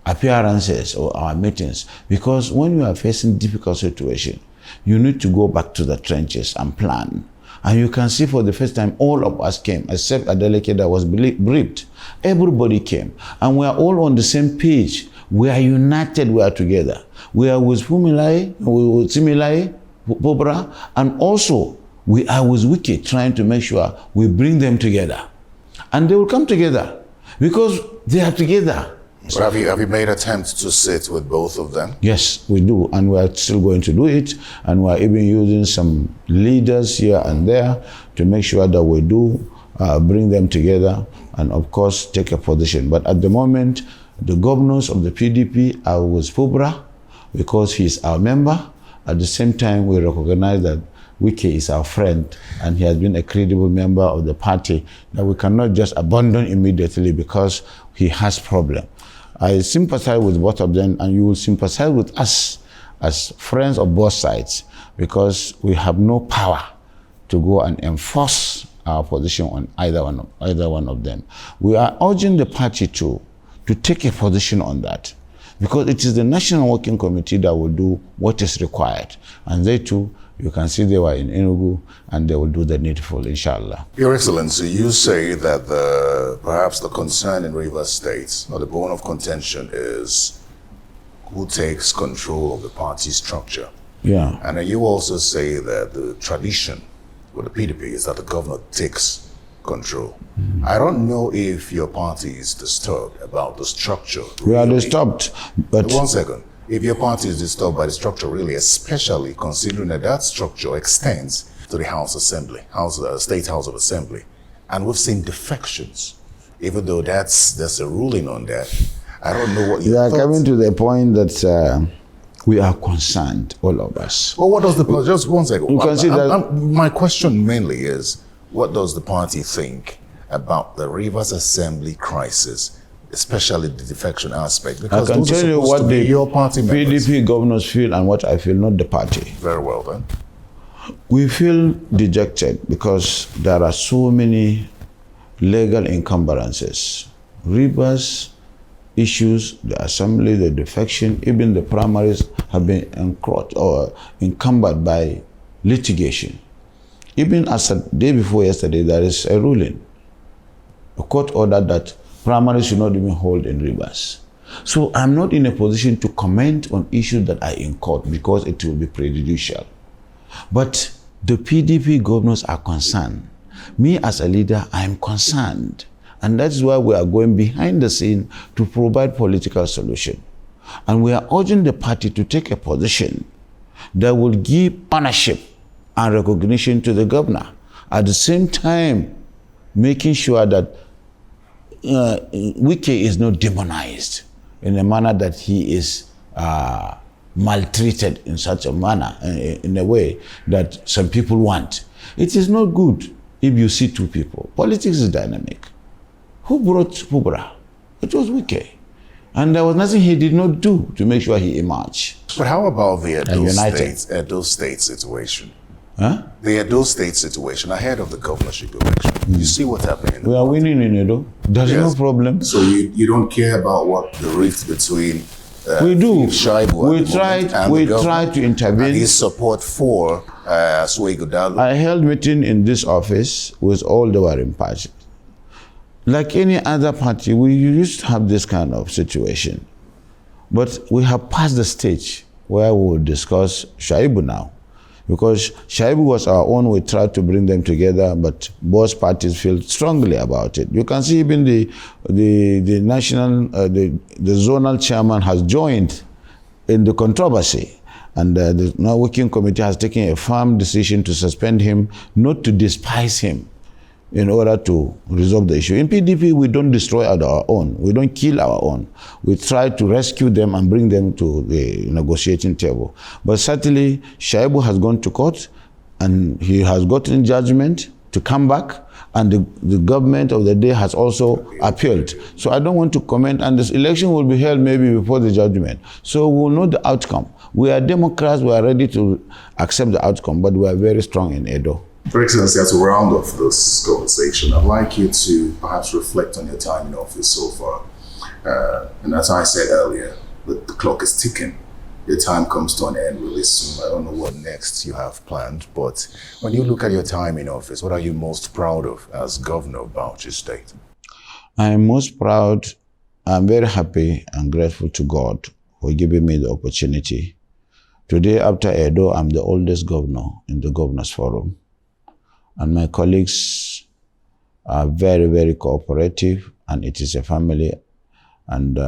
[SPEAKER 2] appearances or our meetings, because when you are facing difficult situation, you need to go back to the trenches and plan. And you can see for the first time, all of us came, except a delegate that was briefed. Everybody came, and we are all on the same page. We are united, we are together. We are with Wike-Fubara, and also we are with Wike, trying to make sure we bring them together. And they will come together, because they are together.
[SPEAKER 1] But have you made attempts to sit with both of them?
[SPEAKER 2] Yes, we do, and we are still going to do it, and we are even using some leaders here and there to make sure that we do bring them together and, of course, take a position. But at the moment, the governors of the PDP are with Fubara because he is our member. At the same time, we recognize that Wike is our friend, and he has been a credible member of the party that we cannot just abandon immediately because he has problem. I sympathize with both of them, and you will sympathize with us as friends of both sides, because we have no power to go and enforce our position on either one of them. We are urging the party to take a position on that, because it is the National Working Committee that will do what is required. And they too, you can see they were in Enugu, and they will do the needful, inshallah.
[SPEAKER 1] Your Excellency, you say that perhaps the concern in Rivers State, or the bone of contention, is who takes control of the party structure.
[SPEAKER 2] Yeah.
[SPEAKER 1] And you also say that the tradition with the PDP is that the governor takes control. I don't know if your party is disturbed about the structure.
[SPEAKER 2] We are disturbed, but...
[SPEAKER 1] One second. If your party is disturbed by the structure, really, especially considering that structure extends to the State House of Assembly, and we've seen defections, even though there's a ruling on that. I don't know what you
[SPEAKER 2] are coming to the point that we are concerned, all of us.
[SPEAKER 1] Well, what does just one second.
[SPEAKER 2] You can see that
[SPEAKER 1] my question mainly is, what does the party think about the Rivers Assembly crisis, especially the defection aspect?
[SPEAKER 2] I
[SPEAKER 1] Because
[SPEAKER 2] can
[SPEAKER 1] those are
[SPEAKER 2] tell you
[SPEAKER 1] supposed
[SPEAKER 2] what
[SPEAKER 1] to be
[SPEAKER 2] the
[SPEAKER 1] your party members.
[SPEAKER 2] PDP governors feel and what I feel, not the party.
[SPEAKER 1] Very well then.
[SPEAKER 2] We feel dejected because there are so many legal encumbrances. Rivers issues, the assembly, the defection, even the primaries have been encroached or encumbered by litigation. Even as a day before yesterday, there is a ruling, a court order that primaries should not even hold in Rivers. So I'm not in a position to comment on issues that are in court because it will be prejudicial. But the PDP governors are concerned. Me as a leader, I am concerned. And that's why we are going behind the scene to provide political solution. And we are urging the party to take a position that will give ownership and recognition to the governor. At the same time, making sure that Wike is not demonized in a manner that he is maltreated in such a manner, in a way that some people want. It is not good if you see two people. Politics is dynamic. Who brought Fubara? It was Wike. And there was nothing he did not do to make sure he emerged.
[SPEAKER 1] But how about the Edo State situation?
[SPEAKER 2] Huh?
[SPEAKER 1] The Edo State situation ahead of the governorship election. You see what happened.
[SPEAKER 2] We are winning in Edo. There's no problem.
[SPEAKER 1] So you don't care about what the rift between
[SPEAKER 2] we do.
[SPEAKER 1] Shaibu
[SPEAKER 2] We tried to intervene.
[SPEAKER 1] And his support for Suegodalu.
[SPEAKER 2] I held meeting in this office with all the warring parties. Like any other party, we used to have this kind of situation. But we have passed the stage where we will discuss Shaibu now. Because Shaibu was our own, we tried to bring them together, but both parties feel strongly about it. You can see even the zonal chairman has joined in the controversy. And the now working committee has taken a firm decision to suspend him, not to despise him, in order to resolve the issue. In PDP, we don't destroy our own. We don't kill our own. We try to rescue them and bring them to the negotiating table. But certainly, Shaibu has gone to court and he has gotten judgment to come back, and the government of the day has also appealed. So I don't want to comment, and this election will be held maybe before the judgment. So we'll know the outcome. We are Democrats, we are ready to accept the outcome, but we are very strong in Edo.
[SPEAKER 1] For Excellency, as a round off this conversation, I'd like you to perhaps reflect on your time in office so far. And as I said earlier, the clock is ticking. Your time comes to an end really soon. I don't know what next you have planned, but when you look at your time in office, what are you most proud of as governor of Bauchi State?
[SPEAKER 2] I am most proud. I'm very happy and grateful to God for giving me the opportunity. Today, after Edo, I'm the oldest governor in the Governors Forum. And my colleagues are very, very cooperative, and it is a family. And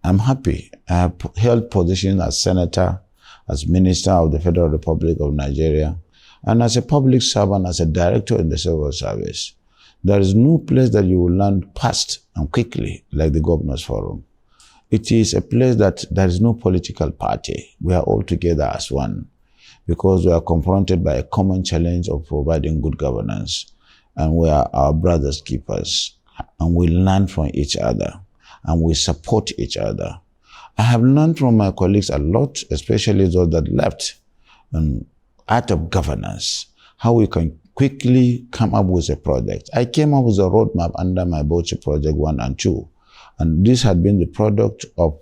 [SPEAKER 2] I'm happy. I have held positions as senator, as minister of the Federal Republic of Nigeria, and as a public servant, as a director in the civil service. There is no place that you will learn fast and quickly like the Governors Forum. It is a place that there is no political party. We are all together as one, because we are confronted by a common challenge of providing good governance. And we are our brothers' keepers. And we learn from each other. And we support each other. I have learned from my colleagues a lot, especially those that left, on art of governance, how we can quickly come up with a project. I came up with a roadmap under my Bauchi Project 1 and 2. And this had been the product of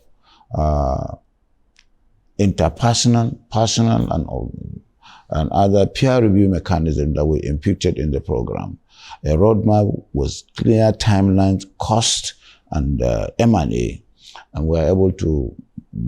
[SPEAKER 2] interpersonal, personal, and other peer review mechanisms that were imputed in the program. A roadmap with clear timelines, cost, and M&A. And we were able to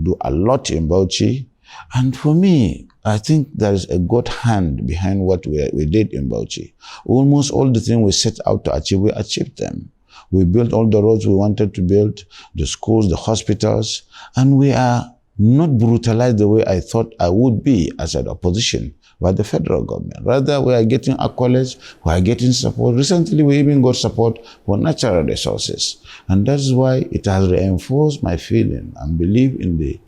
[SPEAKER 2] do a lot in Bauchi. And for me, I think there is a good hand behind what we did in Bauchi. Almost all the things we set out to achieve, we achieved them. We built all the roads we wanted to build, the schools, the hospitals, and we are not brutalized the way I thought I would be as an opposition by the federal government. Rather, we are getting accolades, we are getting support. Recently, we even got support for natural resources. And that's why it has reinforced my feeling and belief in the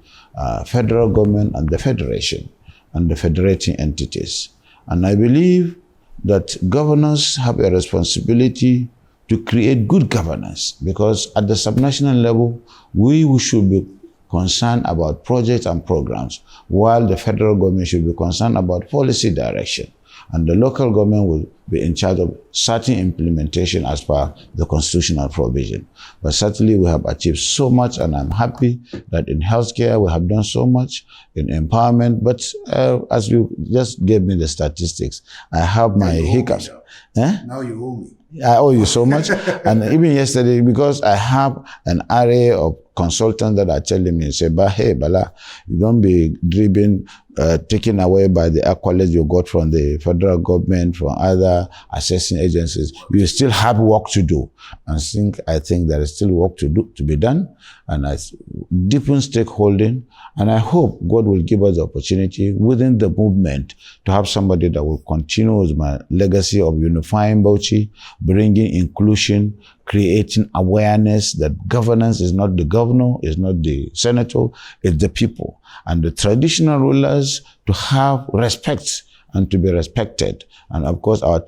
[SPEAKER 2] federal government and the federation and the federating entities. And I believe that governors have a responsibility to create good governance, because at the subnational level, we should be concerned about projects and programs, while the federal government should be concerned about policy direction. And the local government will be in charge of certain implementation as per the constitutional provision. But certainly we have achieved so much, and I'm happy that in healthcare we have done so much, in empowerment. But as you just gave me the statistics, I have my hiccups.
[SPEAKER 1] Now you owe me.
[SPEAKER 2] I owe you so much. And even yesterday, because I have an array of consultants that are telling me, say, but hey, Bala, you don't be driven, taken away by the accolades you got from the federal government, from other assessing agencies. You still have work to do. And I think there is still work to do, to be done. And I deepen stakeholding. And I hope God will give us the opportunity within the movement to have somebody that will continue with my legacy of unifying Bauchi, bringing inclusion, creating awareness that governance is not the governor, is not the senator, it's the people. And the traditional rulers to have respect and to be respected. And of course, our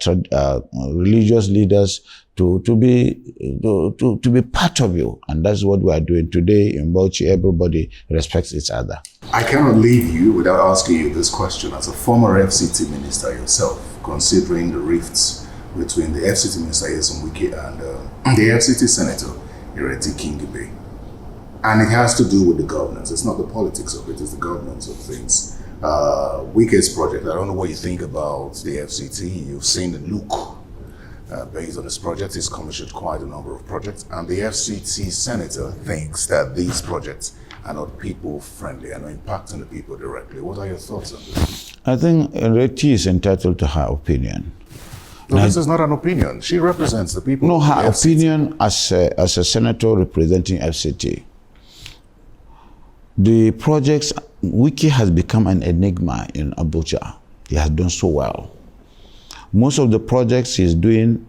[SPEAKER 2] religious leaders to be part of you. And that's what we are doing today in Bauchi. Everybody respects each other.
[SPEAKER 1] I cannot leave you without asking you this question. As a former FCT minister yourself, considering the rifts between the FCT minister Nyesom Wike and the FCT senator Kingibe, and it has to do with the governance. It's not the politics of it, it's the governance of things. Wike's project, I don't know what you think about the FCT. You've seen the look based on this project. He's commissioned quite a number of projects, and the FCT senator thinks that these projects are not people-friendly and are impacting the people directly. What are your thoughts on this?
[SPEAKER 2] I think Reti is entitled to her opinion.
[SPEAKER 1] No, this is not an opinion. She represents the people.
[SPEAKER 2] No, her opinion as a senator representing FCT. The projects, Wike has become an enigma in Abuja. He has done so well. Most of the projects he's doing,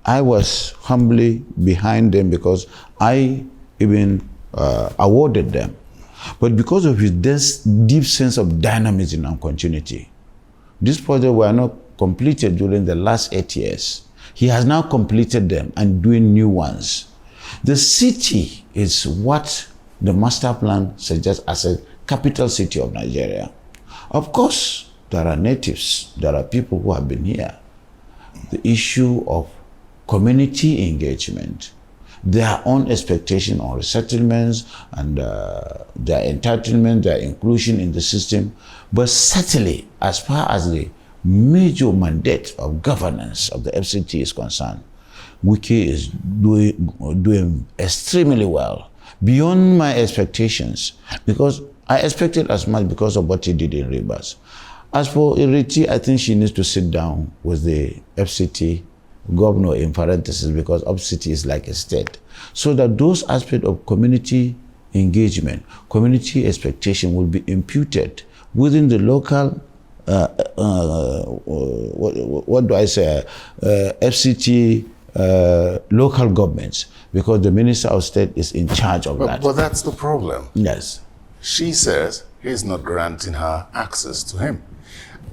[SPEAKER 2] I was humbly behind them because I even awarded them. But because of his deep sense of dynamism and continuity, these projects were not completed during the last 8 years. He has now completed them and doing new ones. The city is what the master plan suggests as a capital city of Nigeria. Of course, there are natives, there are people who have been here. The issue of community engagement, their own expectation on resettlements and their entitlement, their inclusion in the system. But certainly, as far as the major mandate of governance of the FCT is concerned, Wike is doing extremely well, beyond my expectations, because I expected as much because of what he did in Rivers. As for Iriti, I think she needs to sit down with the FCT governor in parentheses, because FCT is like a state, so that those aspects of community engagement, community expectation will be imputed within the local FCT local governments, because the Minister of State is in charge of that.
[SPEAKER 1] But that's the problem.
[SPEAKER 2] Yes.
[SPEAKER 1] She says he's not granting her access to him.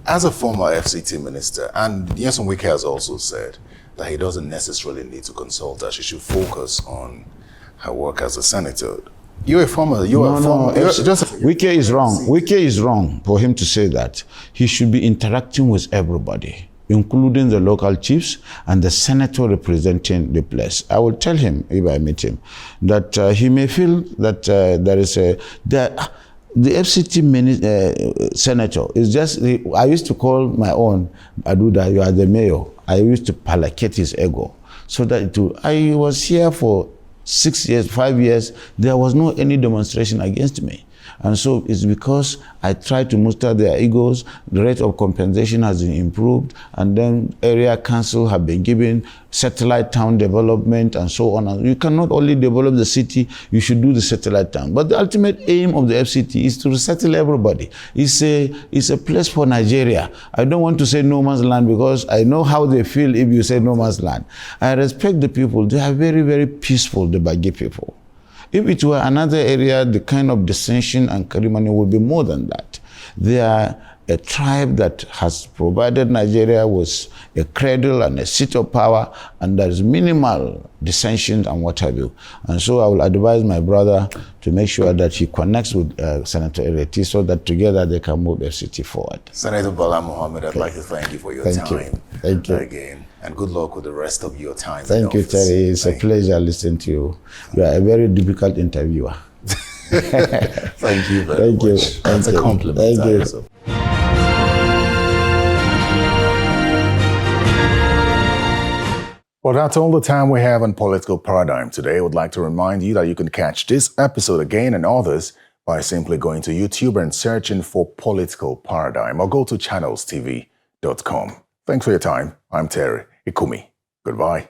[SPEAKER 1] As a former FCT minister, and Nyesom Wike has also said that he doesn't necessarily need to consult her. She should focus on her work as a senator. You're a former,
[SPEAKER 2] Wike is wrong. Wike is wrong for him to say that. He should be interacting with everybody, including the local chiefs and the senator representing the place. I will tell him, if I meet him, that he may feel that there is the FCT senator is just, I used to call my own Aduda, you are the mayor. I used to placate his ego. So that I was here for 6 years, 5 years, there was no any demonstration against me. And so it's because I tried to muster their egos, the rate of compensation has been improved, and then area council have been given satellite town development and so on. And you cannot only develop the city, you should do the satellite town. But the ultimate aim of the FCT is to resettle everybody. It's a place for Nigeria. I don't want to say no man's land because I know how they feel if you say no man's land. I respect the people. They are very, very peaceful, the Bagi people. If it were another area, the kind of dissension and ceremony would be more than that. They are a tribe that has provided Nigeria with a cradle and a seat of power, and there's minimal dissension and what have you. And so I will advise my brother to make sure that he connects with Senator Ereti so that together they can move FCT forward.
[SPEAKER 1] Senator Bala Mohammed, I'd like to thank you for your time.
[SPEAKER 2] Thank you.
[SPEAKER 1] Again. And good luck with the rest of your time.
[SPEAKER 2] Thank you, Terry. It's a pleasure listening to you. You are a very difficult interviewer.
[SPEAKER 1] Thank you very much. That's a compliment.
[SPEAKER 2] Thank you.
[SPEAKER 1] Well, that's all the time we have on Political Paradigm today. I would like to remind you that you can catch this episode again and others by simply going to YouTube and searching for Political Paradigm, or go to channelstv.com. Thanks for your time. I'm Terry Ikumi. Goodbye.